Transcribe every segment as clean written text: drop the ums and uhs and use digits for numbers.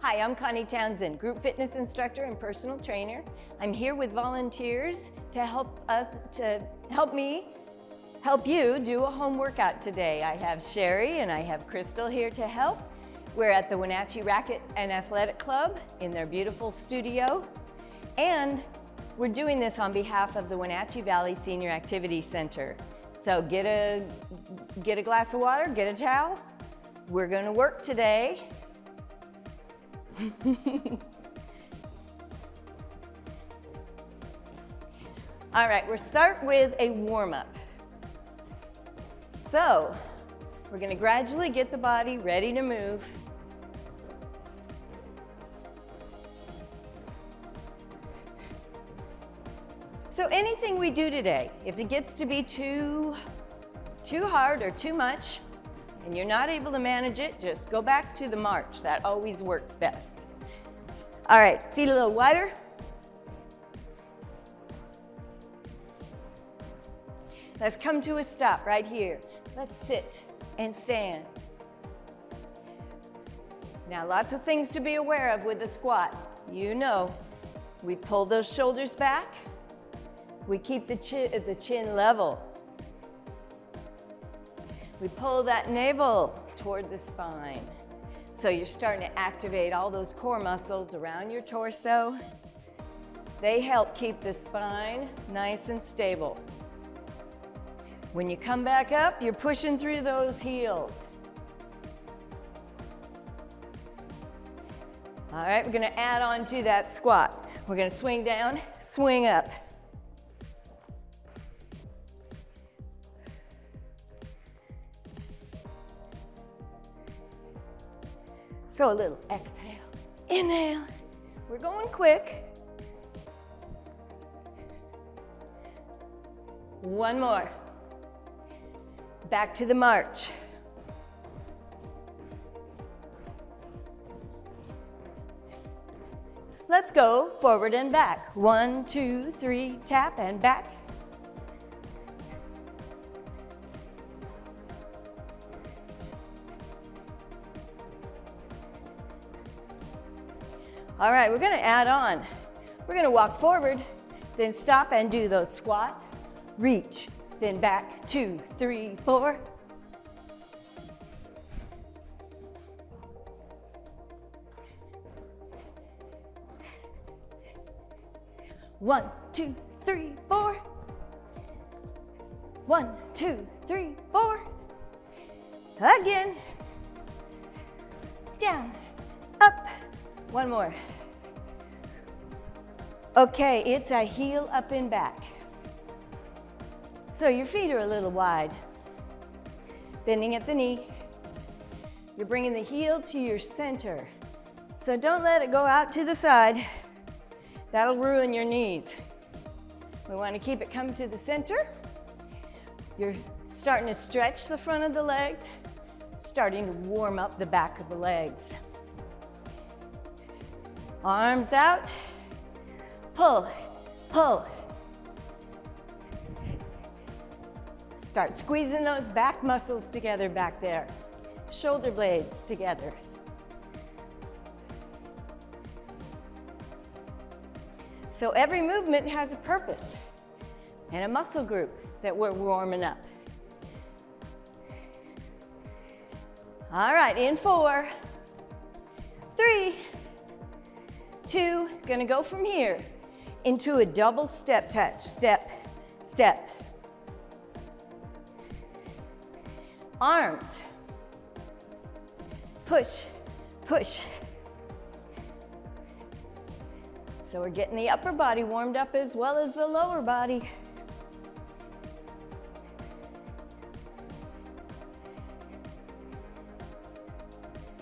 Hi, I'm Connie Townsend, group fitness instructor and personal trainer. I'm here with volunteers to help you do a home workout today. I have Sherry and I have Crystal here to help. We're at the Wenatchee Racket and Athletic Club in their beautiful studio. And we're doing this on behalf of the Wenatchee Valley Senior Activity Center. So get a glass of water, get a towel. We're gonna work today. All right, we'll start with a warm-up. So, we're gonna gradually get the body ready to move. So anything we do today, if it gets to be too hard or too much, and you're not able to manage it, just go back to the march. That always works best. All right, feet a little wider. Let's come to a stop right here. Let's sit and stand. Now, lots of things to be aware of with the squat. You know, we pull those shoulders back. We keep the chin level. We pull that navel toward the spine. So you're starting to activate all those core muscles around your torso. They help keep the spine nice and stable. When you come back up, you're pushing through those heels. All right, we're gonna add on to that squat. We're gonna swing down, swing up. So a little exhale, inhale. We're going quick. One more. Back to the march. Let's go forward and back. 1, 2, 3, tap and back. All right, we're gonna add on. We're gonna walk forward, then stop and do those squat, reach, then back, 2, 3, 4. One, 2, 3, 4. 1, 2, 3, 4. Again. Down, up. One more. Okay, it's a heel up and back. So your feet are a little wide. Bending at the knee. You're bringing the heel to your center. So don't let it go out to the side. That'll ruin your knees. We want to keep it come to the center. You're starting to stretch the front of the legs, starting to warm up the back of the legs. Arms out, pull, pull. Start squeezing those back muscles together back there. Shoulder blades together. So every movement has a purpose and a muscle group that we're warming up. All right, in 4, 3, 2, gonna go from here into a double step touch. Step, step. Arms. Push, push. So we're getting the upper body warmed up as well as the lower body.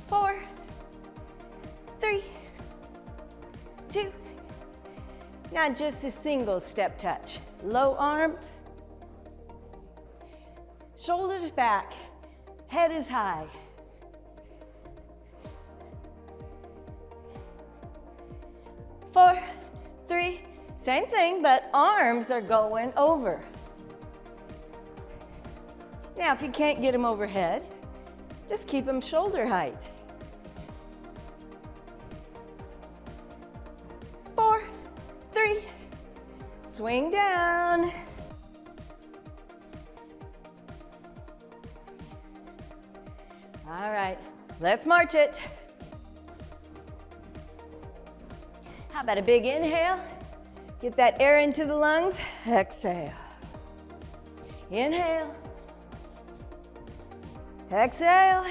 Four, 3, 2. Not just a single step touch. Low arms. Shoulders back. Head is high. 4, 3, same thing, but arms are going over. Now, if you can't get them overhead, just keep them shoulder height. Swing down. All right, let's march it. How about a big inhale? Get that air into the lungs. Exhale. Inhale. Exhale.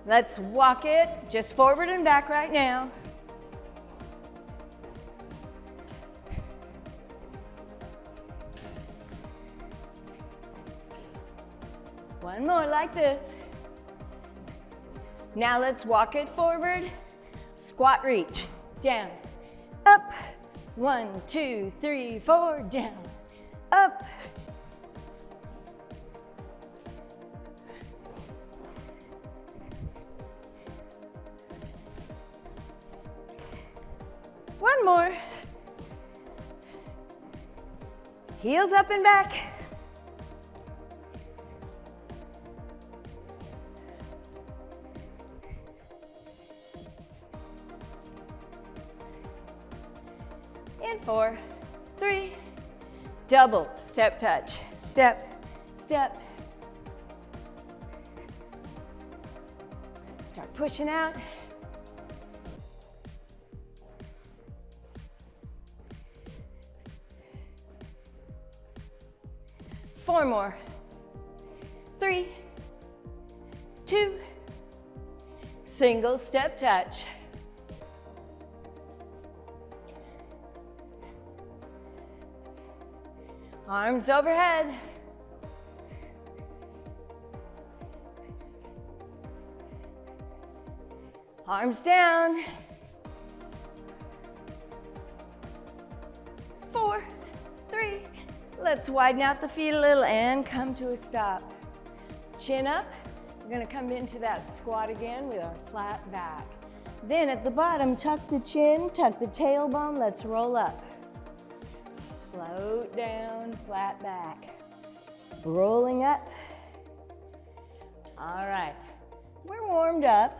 Let's walk it just forward and back right now. One more like this. Now let's walk it forward. Squat reach. Down. Up. 1, 2, 3, 4. Down. Up. One more. Heels up and back. In 4, 3, double step touch. Step, step. Start pushing out. Four more. 3, 2, single step touch. Arms overhead. Arms down. 4, 3. Let's widen out the feet a little and come to a stop. Chin up. We're going to come into that squat again with our flat back. Then at the bottom, tuck the chin, tuck the tailbone. Let's roll up. Float down, flat back. Rolling up. All right. We're warmed up,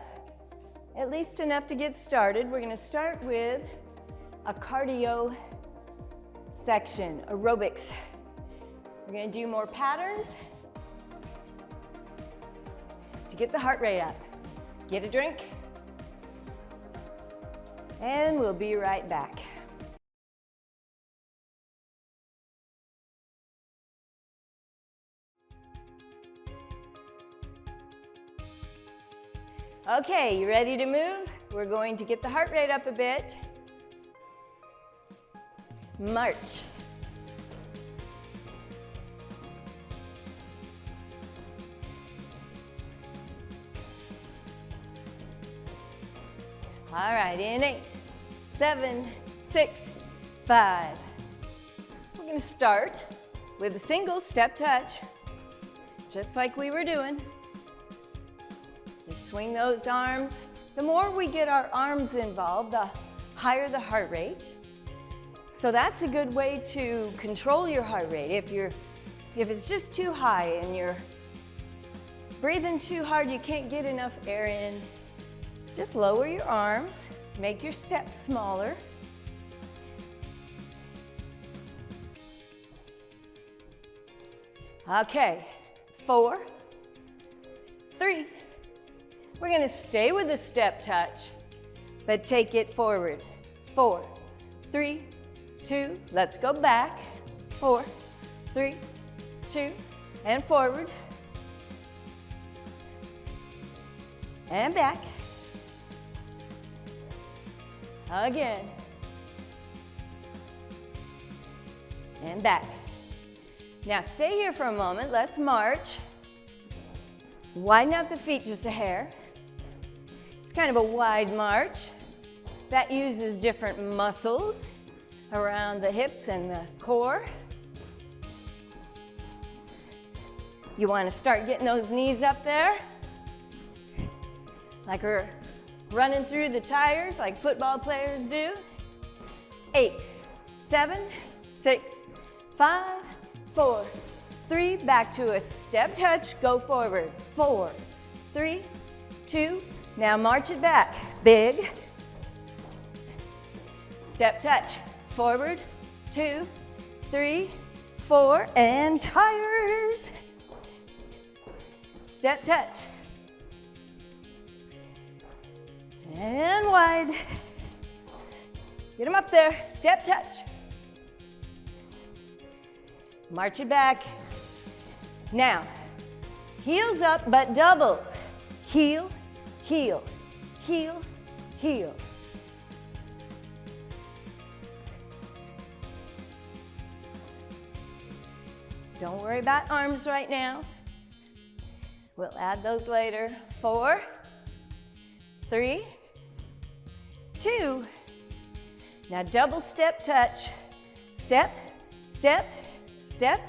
at least enough to get started. We're going to start with a cardio section, aerobics. We're going to do more patterns to get the heart rate up. Get a drink, and we'll be right back. Okay, you ready to move? We're going to get the heart rate up a bit. March. All right, in 8, 7, 6, 5. We're going to start with a single step touch, just like we were doing. Just swing those arms. The more we get our arms involved, the higher the heart rate. So that's a good way to control your heart rate. If it's just too high and you're breathing too hard, you can't get enough air in, just lower your arms, make your steps smaller. Okay, 4, 3. We're going to stay with the step touch, but take it forward. 4, 3, 2. Let's go back. 4, 3, 2, and forward. And back. Again. And back. Now stay here for a moment. Let's march. Widen out the feet just a hair. It's kind of a wide march. That uses different muscles around the hips and the core. You want to start getting those knees up there, like we're running through the tires like football players do. 8, 7, 6, 5, 4, 3, back to a step touch, go forward. 4, 3, 2, now march it back. Big. Step touch, forward, 2, 3, 4, and tires. Step touch. And wide. Get them up there. Step touch. March it back. Now, heels up, but doubles. Heel, heel, heel, heel. Don't worry about arms right now. We'll add those later. 4, 3, 2. Now double step touch. Step, step, step,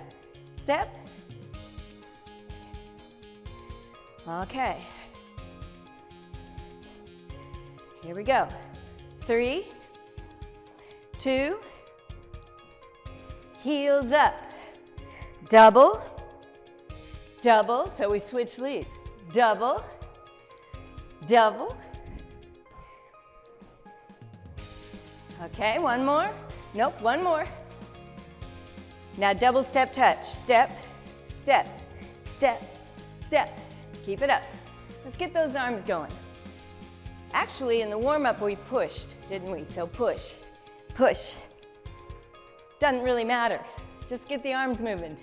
step. Okay. Here we go. 3, 2, heels up. Double, double, so we switch leads. Double, double. Okay, one more. Nope, one more. Now double step touch. Step, step, step, step. Keep it up. Let's get those arms going. Actually, in the warm-up, we pushed, didn't we? So push, push. Doesn't really matter. Just get the arms moving.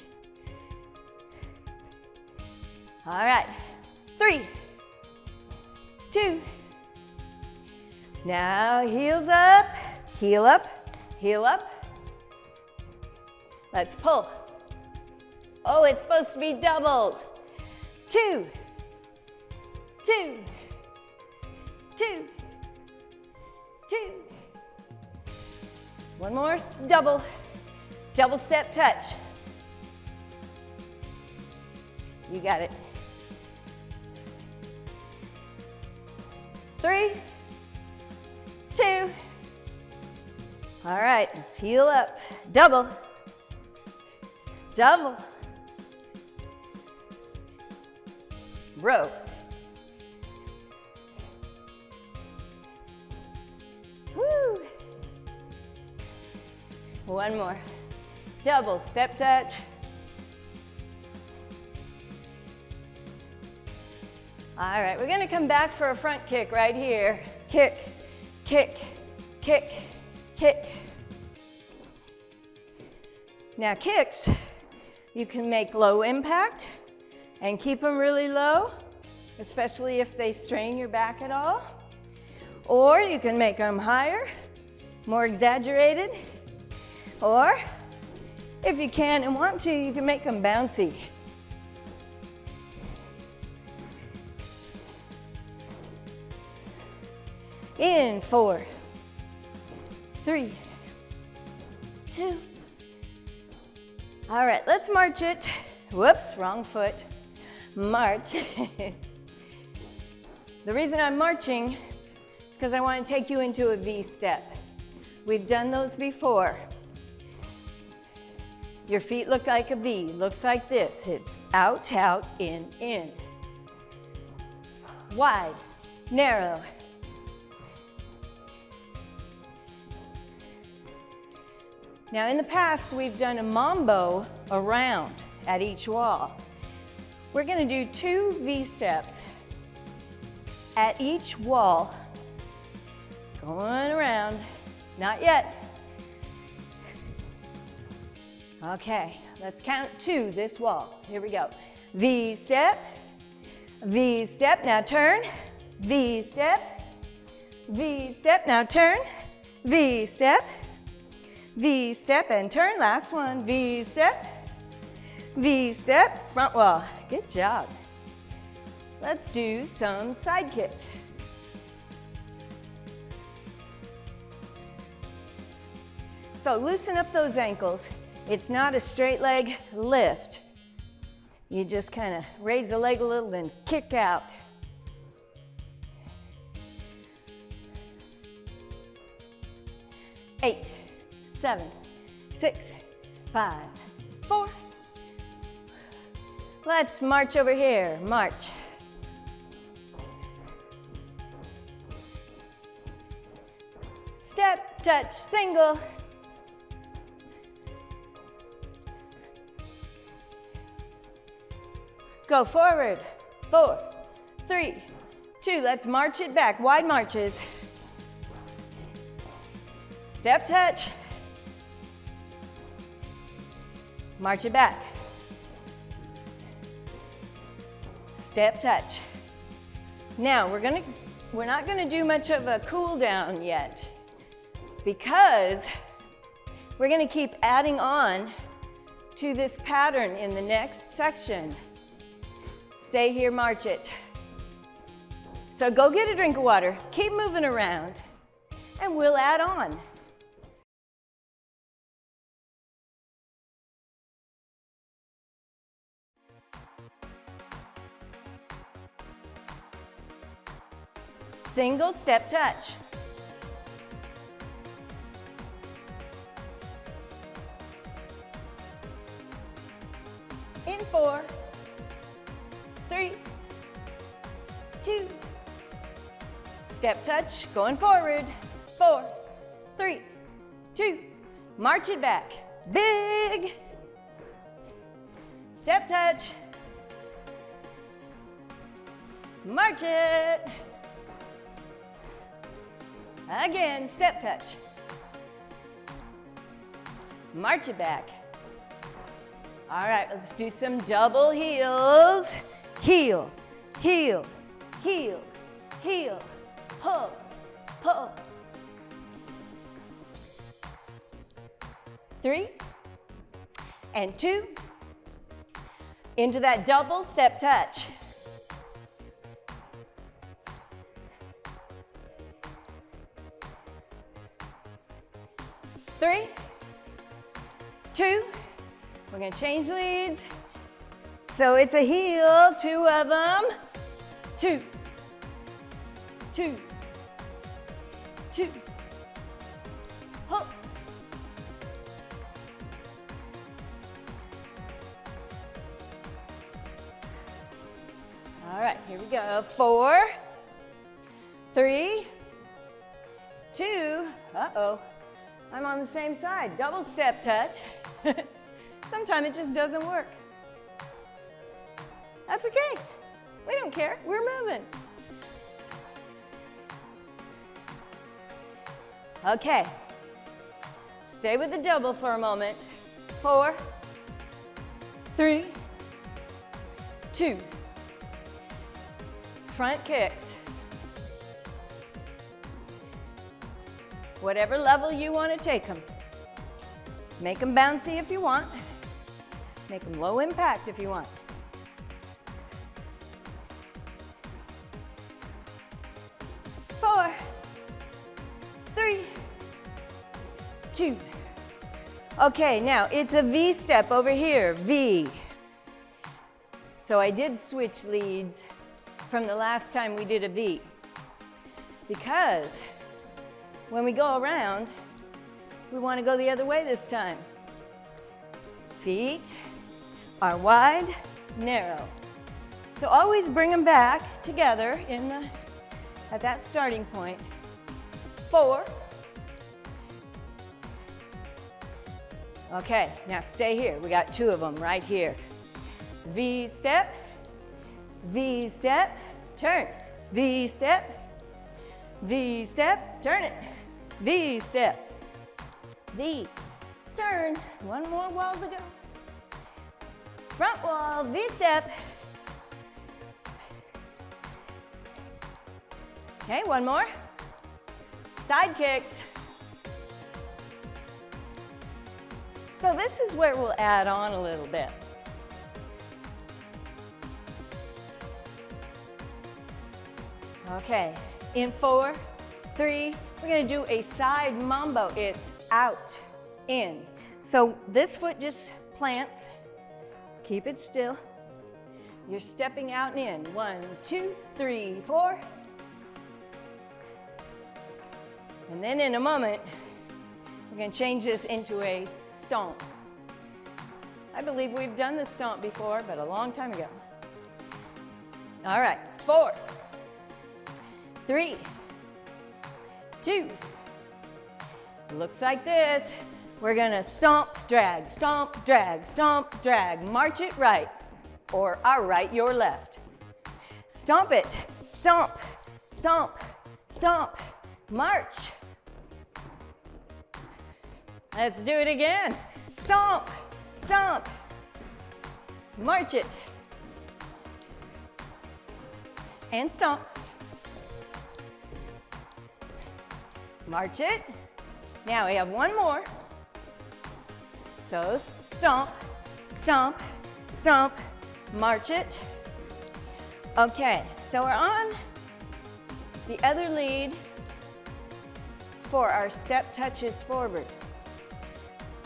All right, 3, 2. Now heels up, heel up, heel up. Let's pull. Oh, it's supposed to be doubles. 2, 2, 2, 2. One more, double. Double step touch. You got it. 3, 2. All right, let's heel up. Double. Double. Row. Woo. One more. Double step touch. All right, we're gonna come back for a front kick right here. Kick, kick, kick, kick. Now kicks, you can make low impact and keep them really low, especially if they strain your back at all. Or you can make them higher, more exaggerated. Or if you can and want to, you can make them bouncy. In 4, 3, 2. All right, let's march it. Whoops, wrong foot. March. The reason I'm marching is because I want to take you into a V step. We've done those before. Your feet look like a V, looks like this. It's out, out, in. Wide, narrow. Now in the past, we've done a Mambo around at each wall. We're gonna do 2 V-steps at each wall, going around. Not yet. Okay, let's count 2 this wall. Here we go. V-step, V-step, now turn, V-step, V-step, now turn, V-step, V-step and turn, last one, V-step, V-step, front wall. Good job. Let's do some side kicks. So loosen up those ankles. It's not a straight leg lift. You just kind of raise the leg a little and kick out. Eight, 7, 6, 5, 4. Let's march over here. March. Step, touch, single. Go forward. 4, 3, 2. Let's march it back. Wide marches. Step touch. March it back. Step touch. Now we're not gonna do much of a cool down yet because we're gonna keep adding on to this pattern in the next section. Stay here, march it. So go get a drink of water, keep moving around, and we'll add on. Single step touch. In 4, 3, 2. Step touch, going forward. 4, 3, 2. March it back. Big. Step touch. March it. Again, step touch. March it back. All right, let's do some double heels. Heel, heel, heel, heel. Pull, pull. 3 and 2. Into that double step touch. 3, 2. We're gonna change leads. So it's a heel, 2 of them. 2, 2, 2. Pull. All right, here we go. 4, 3, 2. Uh-oh. I'm on the same side. Double step touch. Sometimes it just doesn't work. That's okay. We don't care. We're moving. Okay. Stay with the double for a moment. 4, 3, 2. Front kicks. Whatever level you want to take them. Make them bouncy if you want. Make them low impact if you want. 4, 3, 2. Okay, now it's a V step over here, V. So I did switch leads from the last time we did a V. Because when we go around, we want to go the other way this time. Feet are wide, narrow. So always bring them back together at that starting point. 4. Okay, now stay here. We got 2 of them right here. V step, turn. V step, turn it. V step, V, turn. One more wall to go. Front wall, V step. Okay, one more. Side kicks. So this is where we'll add on a little bit. Okay, in 4, 3, we're gonna do a side mambo. It's out, in. So this foot just plants. Keep it still. You're stepping out and in. 1, 2, 3, 4. And then in a moment, we're gonna change this into a stomp. I believe we've done the stomp before, but a long time ago. All right, 4, 3, 2. Looks like this. We're gonna stomp, drag, stomp, drag, stomp, drag. March it right. or our right, your left. Stomp it. Stomp, stomp, stomp. March. Let's do it again. Stomp, stomp. March it. And stomp. March it. Now we have one more. So stomp, stomp, stomp, march it. Okay, so we're on the other lead for our step touches forward.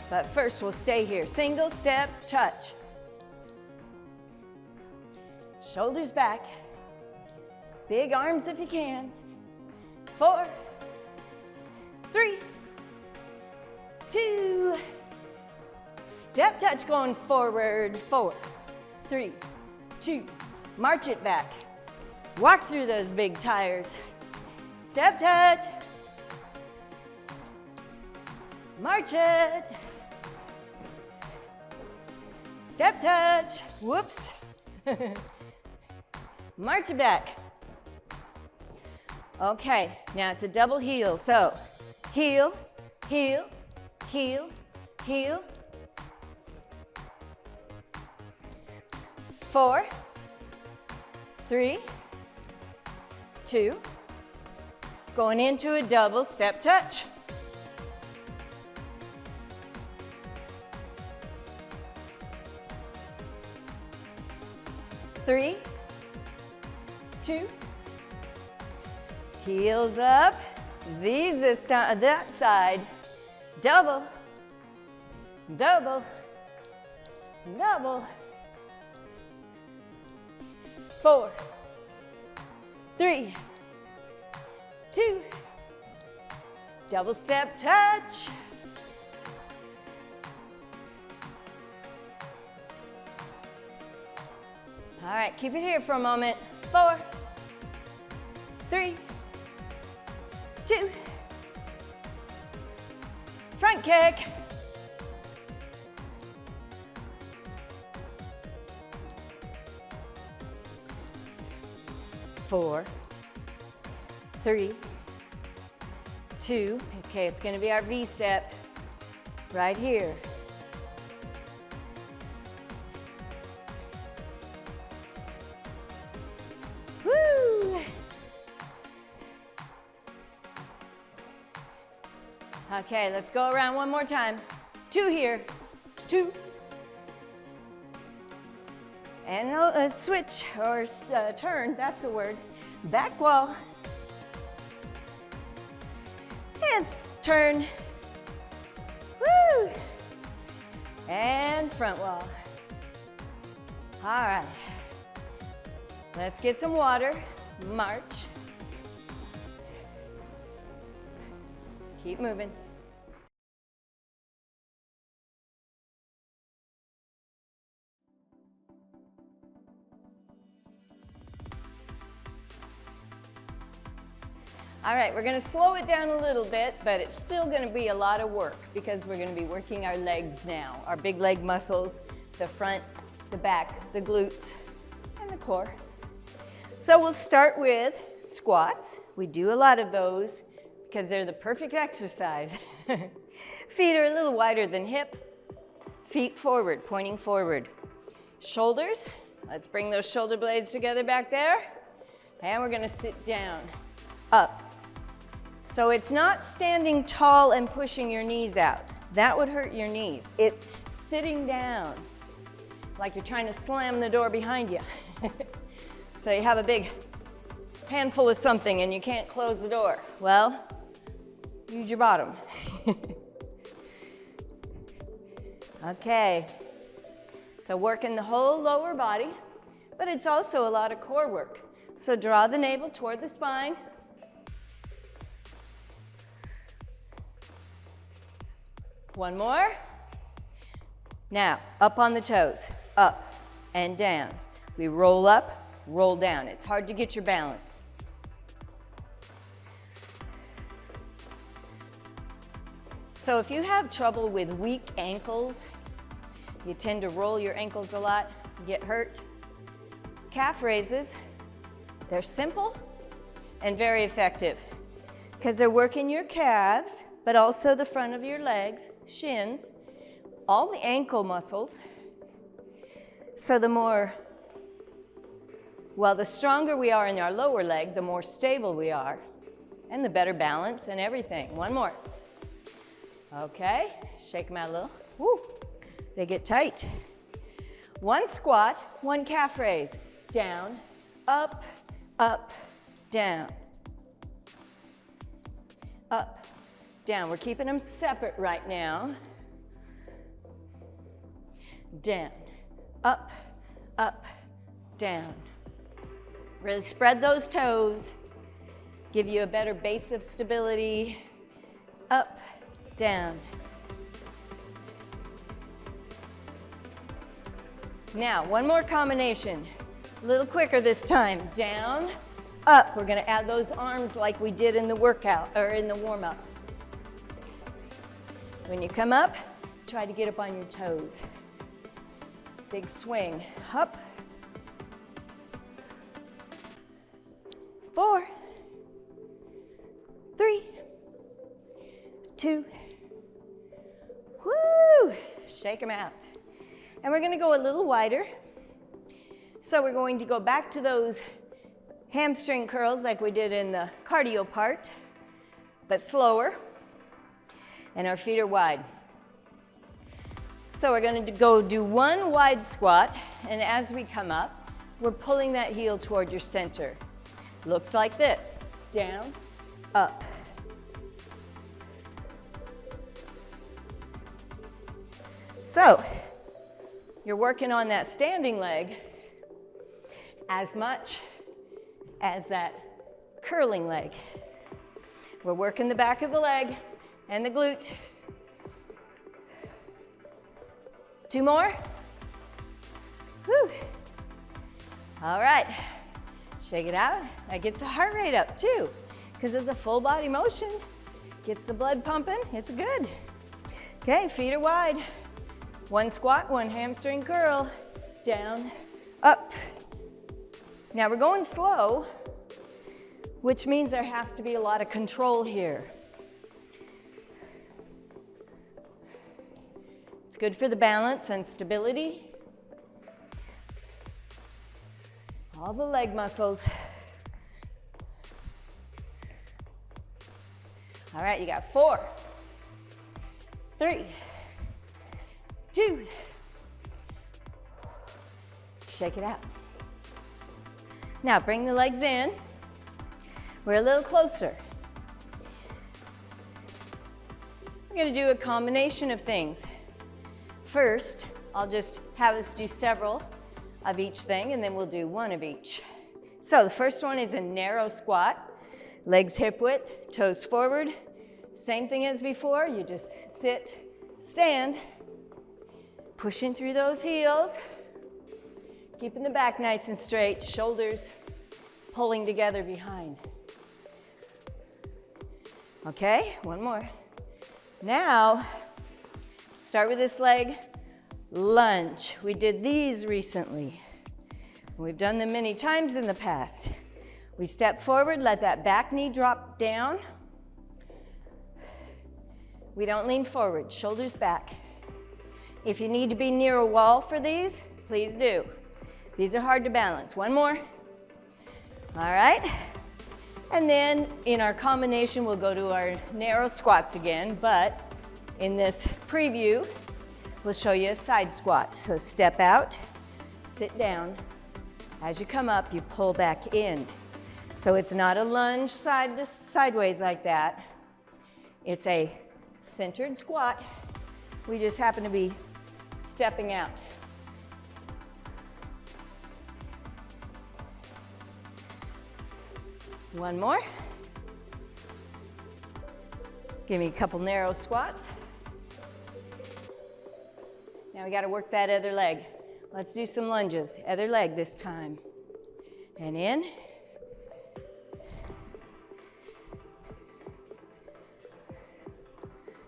But first we'll stay here. Single step touch. Shoulders back. Big arms if you can. 4, 3, 2. Step touch going forward. 4, 3, 2. March it back. Walk through those big tires. Step touch. March it. Step touch. Whoops. March it back. Okay, now it's a double heel. So heel, heel, heel, heel. 4, 3, 2. Going into a double step touch. 3, 2. Heels up. These this time, that side. Double, double, double. 4, 3, 2. Double step touch. All right, keep it here for a moment. 4, 3, 2. Front kick. 4, 3, 2. Okay, it's going to be our V step right here. Woo! Okay, let's go around one more time. 2 here. 2. And a switch or turn, that's the word. Back wall. And turn. Woo! And front wall. All right. Let's get some water. March. Keep moving. All right, we're going to slow it down a little bit, but it's still going to be a lot of work because we're going to be working our legs now, our big leg muscles, the front, the back, the glutes, and the core. So we'll start with squats. We do a lot of those because they're the perfect exercise. Feet are a little wider than hip. Feet forward, pointing forward. Shoulders, let's bring those shoulder blades together back there. And we're going to sit down, up. So it's not standing tall and pushing your knees out. That would hurt your knees. It's sitting down, like you're trying to slam the door behind you. So you have a big handful of something and you can't close the door. Well, use your bottom. Okay, so working the whole lower body, but it's also a lot of core work. So draw the navel toward the spine. One more. Now, up on the toes, up and down. We roll up, roll down. It's hard to get your balance. So if you have trouble with weak ankles, you tend to roll your ankles a lot, get hurt, calf raises, they're simple and very effective because they're working your calves, but also the front of your legs, shins, all the ankle muscles. So the stronger we are in our lower leg, the more stable we are, and the better balance and everything. One more. Okay, shake them out a little. Woo, they get tight. One squat, one calf raise. Down, up, up, down. Up, down. We're keeping them separate right now. Down, up, up, down. Really spread those toes. Give you a better base of stability. Up, down. Now, one more combination. A little quicker this time. Down, up. We're going to add those arms like we did in the workout or in the warm-up. When you come up, try to get up on your toes. Big swing. Up. 4, 3, 2. Woo! Shake them out. And we're going to go a little wider. So we're going to go back to those hamstring curls like we did in the cardio part, but slower. And our feet are wide. So we're going to go do one wide squat, and as we come up, we're pulling that heel toward your center. Looks like this. Down, up. So, you're working on that standing leg as much as that curling leg. We're working the back of the leg and the glute. 2 more. Whew. All right, shake it out. That gets the heart rate up too, because it's a full body motion. Gets the blood pumping, it's good. Okay, feet are wide. One squat, one hamstring curl. Down, up. Now we're going slow, which means there has to be a lot of control here. It's good for the balance and stability. All the leg muscles. All right, you got 4, 3, 2. Shake it out. Now bring the legs in. We're a little closer. We're going to do a combination of things. First, I'll just have us do several of each thing, and then we'll do one of each. So the first one is a narrow squat. Legs hip width, toes forward. Same thing as before. You just sit, stand, pushing through those heels, keeping the back nice and straight, shoulders pulling together behind. Okay, one more. Now, start with this leg, lunge. We did these recently. We've done them many times in the past. We step forward, let that back knee drop down. We don't lean forward, shoulders back. If you need to be near a wall for these, please do. These are hard to balance. One more. All right. And then in our combination, we'll go to our narrow squats again, but in this preview, we'll show you a side squat. So step out, sit down. As you come up, you pull back in. So it's not a lunge side to sideways like that. It's a centered squat. We just happen to be stepping out. One more. Give me a couple narrow squats. Now we got to work that other leg. Let's do some lunges. Other leg this time. And in.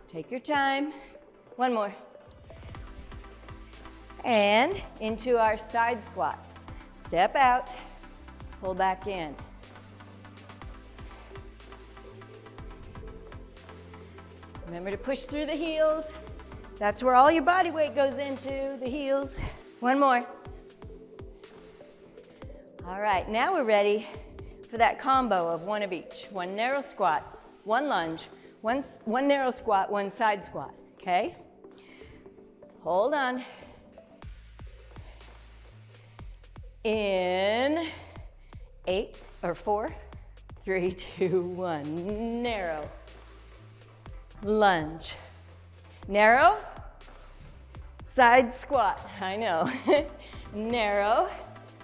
Take your time. One more. And into our side squat. Step out, pull back in. Remember to push through the heels. That's where all your body weight goes into, the heels. One more. All right, now we're ready for that combo of one of each. One narrow squat, one lunge, one narrow squat, one side squat, okay? Hold on. In 8 or 4, 3, 2, 1. Narrow. Lunge. Narrow. Side squat. I know. Narrow.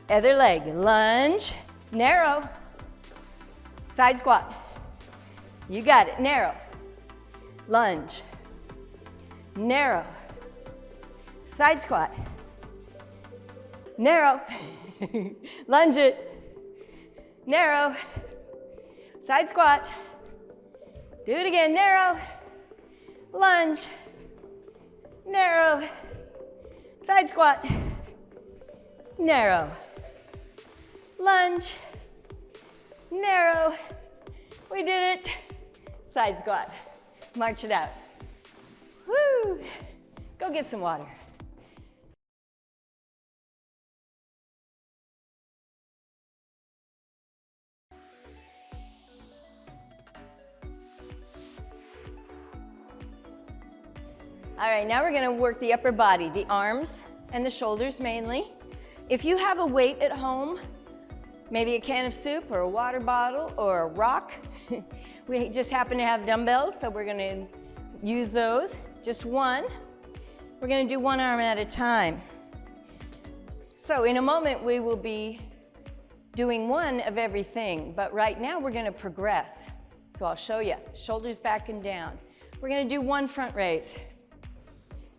Other leg. Lunge. Narrow. Side squat. You got it. Narrow. Lunge. Narrow. Side squat. Narrow. Lunge it. Narrow. Side squat. Do it again. Narrow. Lunge. Narrow. Side squat. Narrow. Lunge. Narrow. We did it. Side squat. March it out. Woo. Go get some water. All right, now we're going to work the upper body, the arms and the shoulders mainly. If you have a weight at home, maybe a can of soup or a water bottle or a rock, we just happen to have dumbbells, so we're going to use those. Just one. We're going to do one arm at a time. So in a moment, we will be doing one of everything, but right now we're going to progress. So I'll show you. Shoulders back and down. We're going to do one front raise.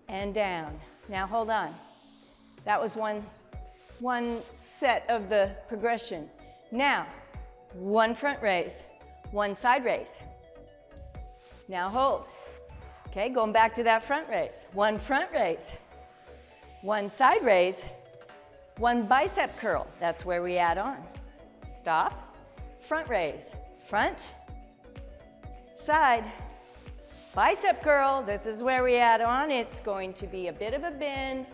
And down. Now hold on. That was one set of the progression. Now, one front raise, one side raise. Now hold. Okay, going back to that front raise. One front raise, one side raise, one bicep curl. That's where we add on. Stop. Front raise. Front, side, bicep curl, this is where we add on. It's going to be a bit of a bend,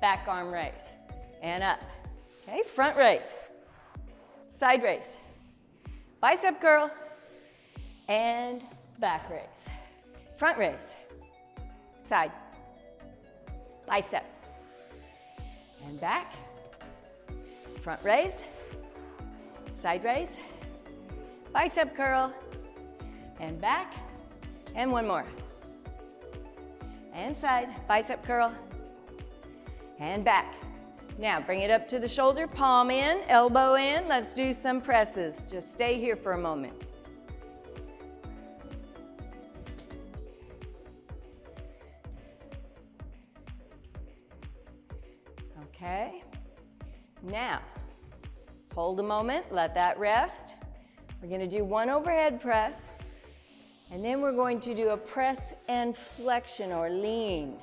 back arm raise, and up. Okay, front raise, side raise, bicep curl, and back raise. Front raise, side, bicep, and back. Front raise, side raise, bicep curl, and back. And one more. And side, bicep curl, and back. Now bring it up to the shoulder, palm in, elbow in. Let's do some presses. Just stay here for a moment. Okay. Now, hold a moment, let that rest. We're going to do one overhead press. And then we're going to do a press and flexion or lean.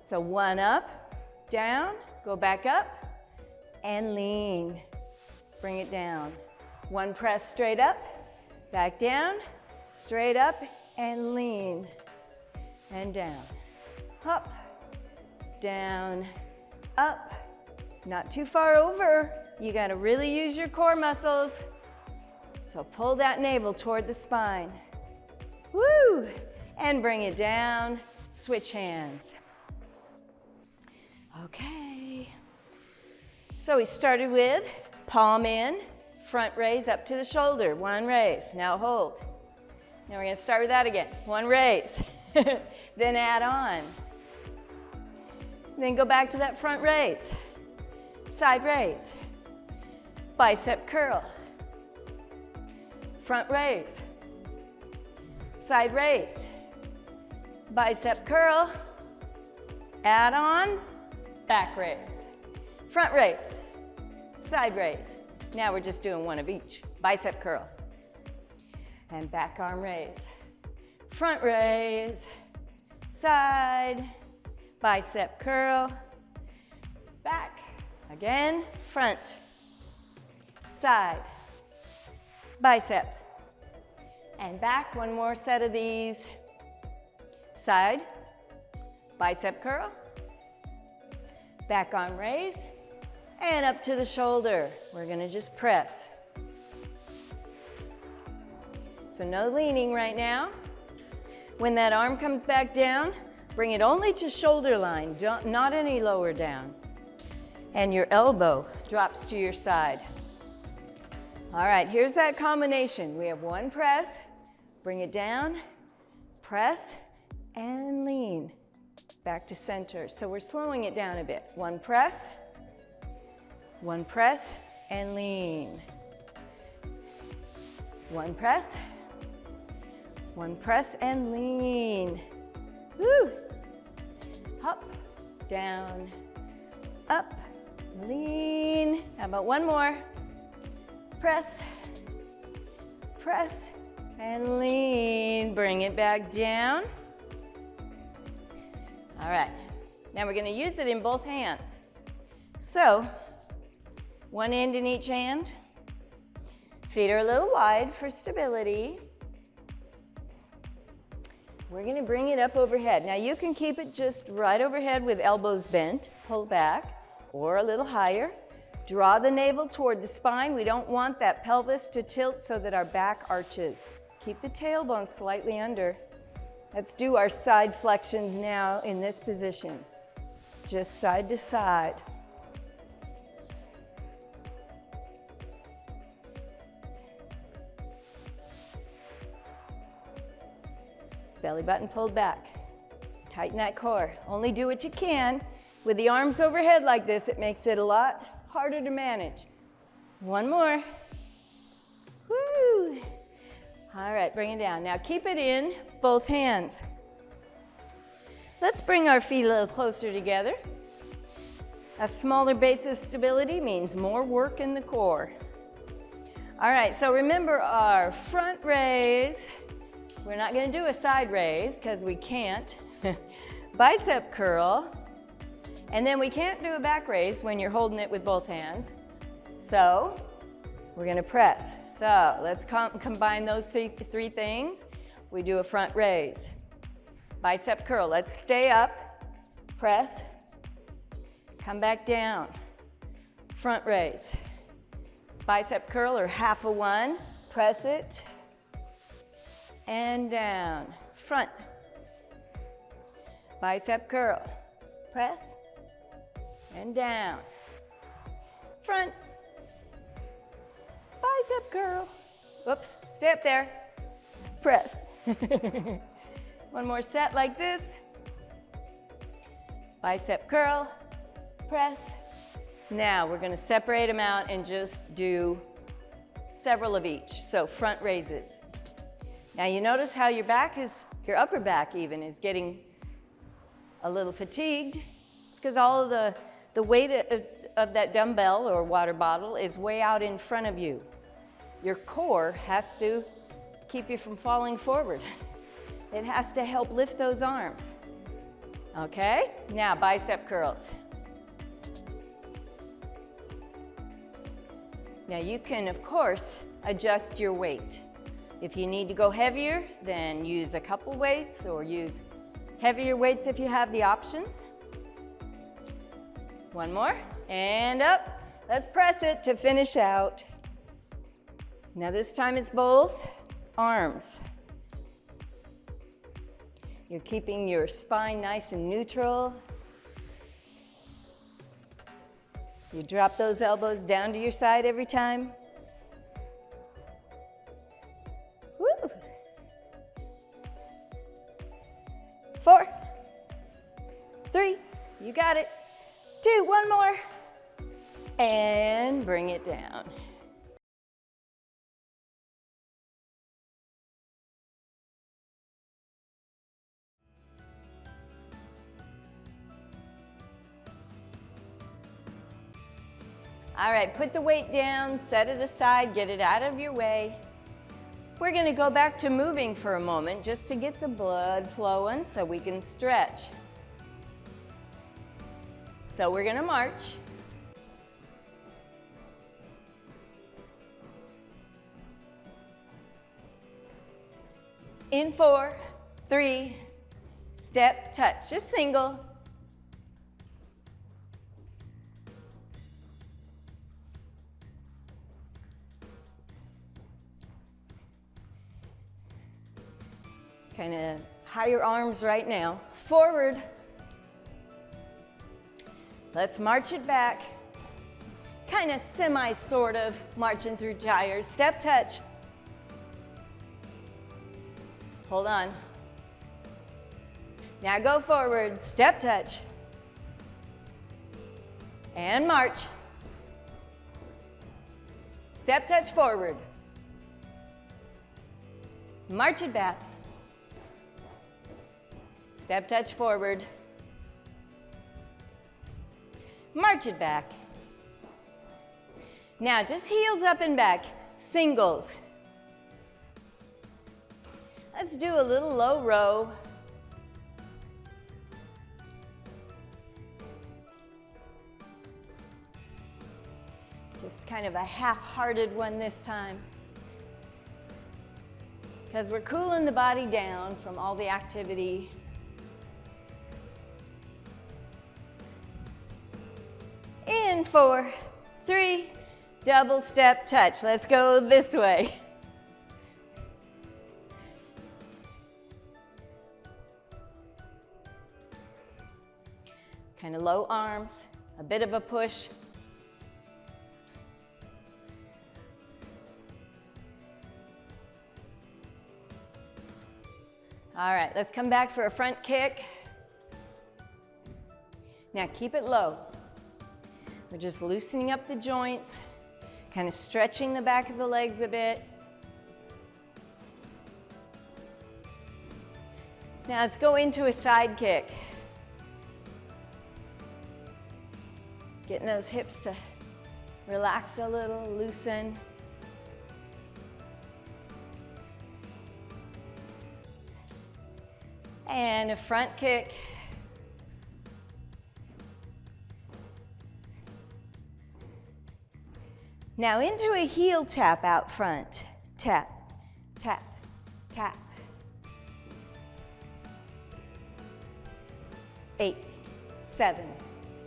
So one up, down, go back up, and lean. Bring it down. One press straight up, back down, straight up, and lean. And down. Up, down, up. Not too far over. You gotta really use your core muscles. So pull that navel toward the spine. Woo! And bring it down, switch hands. Okay. So we started with palm in, front raise up to the shoulder, one raise. Now hold. Now we're gonna start with that again. One raise, then add on. Then go back to that front raise. Side raise, bicep curl, front raise, side raise, bicep curl, add on, back raise, front raise, side raise. Now we're just doing one of each. Bicep curl, and back arm raise, front raise, side, bicep curl, back, again, front, side, biceps, and back. One more set of these. Side, bicep curl, back arm raise, and up to the shoulder. We're gonna just press. So no leaning right now. When that arm comes back down, bring it only to shoulder line, not any lower down. And your elbow drops to your side. All right, here's that combination. We have one press, bring it down, press, and lean. Back to center. So we're slowing it down a bit. One press, and lean. One press, and lean. Woo! Up, down, up, lean. How about one more? Press, and lean. Bring it back down. All right, now we're gonna use it in both hands. So, one end in each hand. Feet are a little wide for stability. We're gonna bring it up overhead. Now you can keep it just right overhead with elbows bent, pull back, or a little higher. Draw the navel toward the spine. We don't want that pelvis to tilt so that our back arches. Keep the tailbone slightly under. Let's do our side flexions now in this position. Just side to side. Belly button pulled back. Tighten that core. Only do what you can. With the arms overhead like this, it makes it a lot harder to manage. One more. Woo! All right, bring it down. Now keep it in both hands. Let's bring our feet a little closer together. A smaller base of stability means more work in the core. All right, so remember our front raise. We're not gonna do a side raise because we can't. Bicep curl. And then we can't do a back raise when you're holding it with both hands. So we're gonna press. So let's combine those three things. We do a front raise. Bicep curl, let's stay up, press, come back down. Front raise. Bicep curl or half a one, press it, and down. Front. Bicep curl, press, and down. Front. Bicep curl. Whoops, stay up there. Press. One more set like this. Bicep curl, press. Now we're gonna separate them out and just do several of each. So front raises. Now you notice how your upper back even is getting a little fatigued. It's because all of the weight of that dumbbell or water bottle is way out in front of you. Your core has to keep you from falling forward. It has to help lift those arms. Okay, now bicep curls. Now you can, of course, adjust your weight. If you need to go heavier, then use a couple weights or use heavier weights if you have the options. One more, and up. Let's press it to finish out. Now this time it's both arms. You're keeping your spine nice and neutral. You drop those elbows down to your side every time. Woo! 4, 3, you got it. 2, one more. And bring it down. All right, put the weight down, set it aside, get it out of your way. We're gonna go back to moving for a moment just to get the blood flowing so we can stretch. So we're gonna march. In 4, 3, step, touch, just single. Kind of higher arms right now. Forward. Let's march it back. Kind of sort of marching through tires. Step, touch. Hold on. Now go forward. Step, touch. And march. Step, touch, forward. March it back. Step, touch, forward. March it back. Now just heels up and back, singles. Let's do a little low row. Just kind of a half-hearted one this time, because we're cooling the body down from all the activity. In 4, 3, double step touch. Let's go this way. Kind of low arms, a bit of a push. All right, let's come back for a front kick. Now keep it low. We're just loosening up the joints, kind of stretching the back of the legs a bit. Now let's go into a side kick. Getting those hips to relax a little, loosen. And a front kick. Now into a heel tap out front. Tap, tap, tap. 8, 7,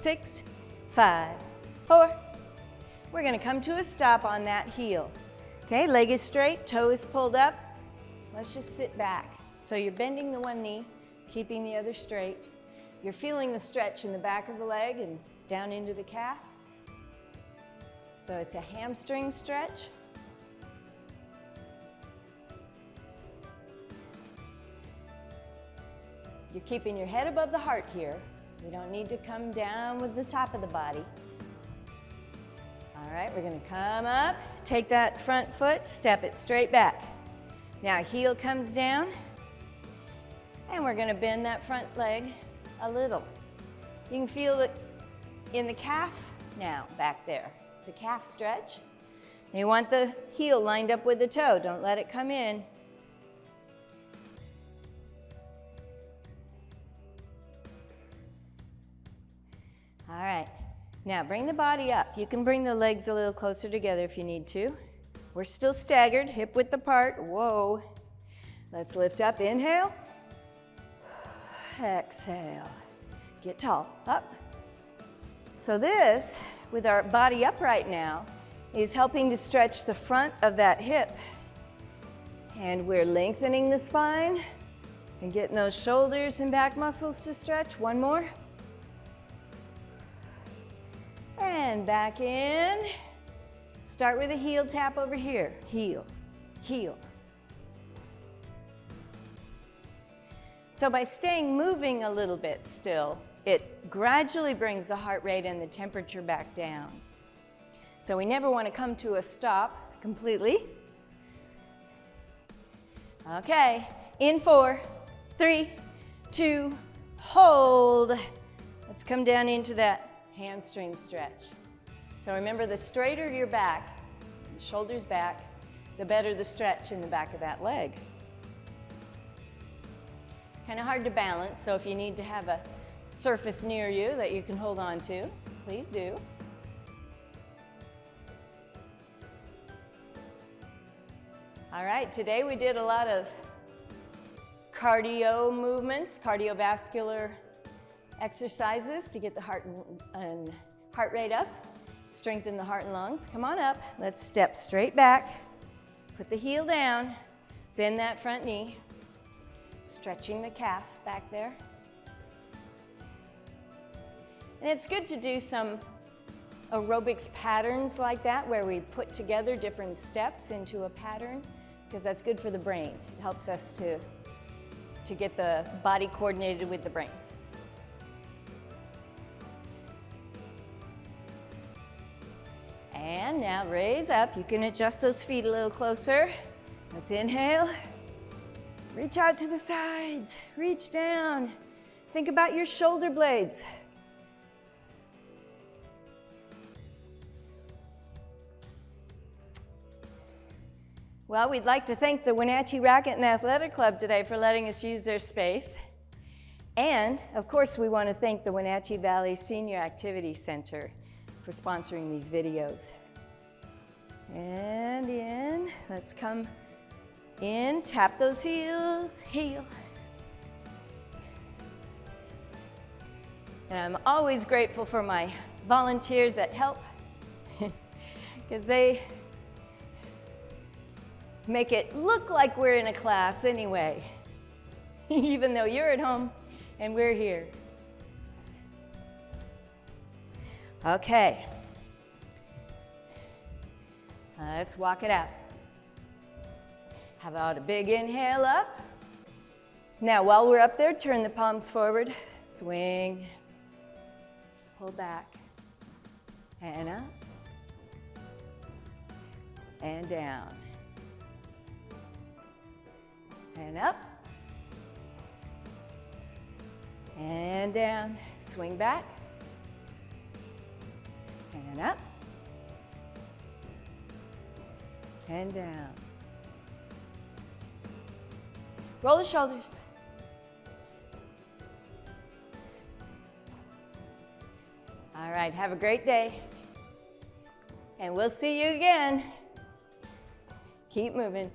6, 5, 4. We're going to come to a stop on that heel. Okay, leg is straight, toe is pulled up. Let's just sit back. So you're bending the one knee, keeping the other straight. You're feeling the stretch in the back of the leg and down into the calf. So it's a hamstring stretch. You're keeping your head above the heart here. You don't need to come down with the top of the body. All right, we're going to come up, take that front foot, step it straight back. Now heel comes down, and we're going to bend that front leg a little. You can feel it in the calf now back there. It's a calf stretch. You want the heel lined up with the toe. Don't let it come in. All right, now bring the body up. You can bring the legs a little closer together if you need to. We're still staggered, hip width apart. Whoa. Let's lift up, inhale. Exhale. Get tall, up. So this, with our body up right now, is helping to stretch the front of that hip. And we're lengthening the spine and getting those shoulders and back muscles to stretch. One more. And back in. Start with a heel tap over here. Heel, heel. So by staying moving a little bit still, it gradually brings the heart rate and the temperature back down. So we never want to come to a stop completely. Okay, in 4, 3, 2, hold. Let's come down into that hamstring stretch. So remember, the straighter your back, the shoulders back, the better the stretch in the back of that leg. It's kind of hard to balance, so if you need to have a surface near you that you can hold on to, please do. All right, today we did a lot of cardio movements, cardiovascular exercises to get the heart rate up, strengthen the heart and lungs. Come on up. Let's step straight back. Put the heel down. Bend that front knee. Stretching the calf back there. And it's good to do some aerobics patterns like that, where we put together different steps into a pattern, because that's good for the brain. It helps us to get the body coordinated with the brain. And now raise up. You can adjust those feet a little closer. Let's inhale. Reach out to the sides. Reach down. Think about your shoulder blades. Well, we'd like to thank the Wenatchee Racquet and Athletic Club today for letting us use their space. And, of course, we want to thank the Wenatchee Valley Senior Activity Center for sponsoring these videos. And in, let's come in, tap those heels, heel. And I'm always grateful for my volunteers that help, because they make it look like we're in a class anyway, even though you're at home and we're here. Okay, let's walk it out. How about a big inhale up? Now, while we're up there, turn the palms forward, swing, pull back, and up, and down, and up, and down, swing back, and up, and down. Roll the shoulders. All right, have a great day. And we'll see you again. Keep moving.